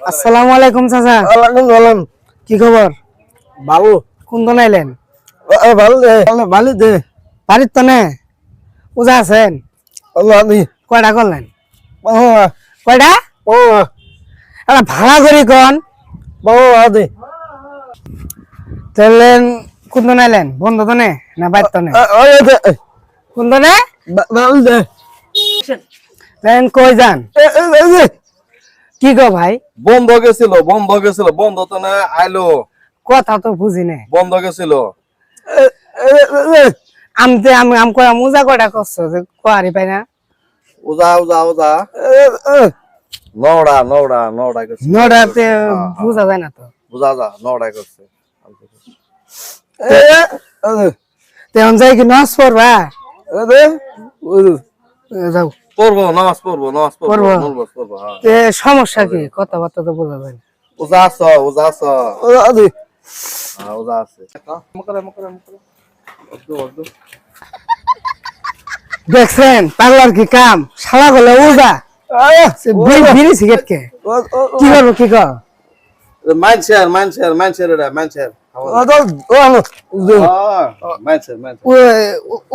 আসসালামু আলাইকুম চাচা। ওয়ালাইকুম সালাম। কি খবর? ভালো। কোন দিন আইলেন? ভালো দে, ভালো দে। বাড়ির তো নে পূজা আছেন? আল্লাহ দি। কয়টা করলেন? বাবা, কয়টা? বাবা, একটা ভাড়া করি কন। বাবা দে। তাহলে কোন দিন আইলেন? বন্ধ তো নে না বাইর তো নে? ওই দে। কোন দিনে? ভালো দে। দেন কই যান? এই দে। কি গো ভাই? বন্ধ গেছিল, বন্ধ তো না আইলো। কথা তো বুঝি নে। বন্ধ গেছিল। আমি কয়া মুজা কয়টা করছো যে কোয়ারি পাই না? উজা নড়া গেছে। নটাতে বুঝা যায় না তো। বুঝা যা নড়া গেছে। তেমন যাই কি নাচ পড়বা? যাও নামাজ পড়বো পড়বো। হ্যাঁ। সমস্যা কি? কথাবার্তা তো বোঝা যায় না। উজা আছে হ্যাঁ, উজা আছে। দেখছেন পাগলার কি কাম? শালা গলে উজা বিড়ি সিগারেট কে কি করবো? কি কর মানছের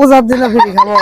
উজার দিলে বিড়ি খাবো?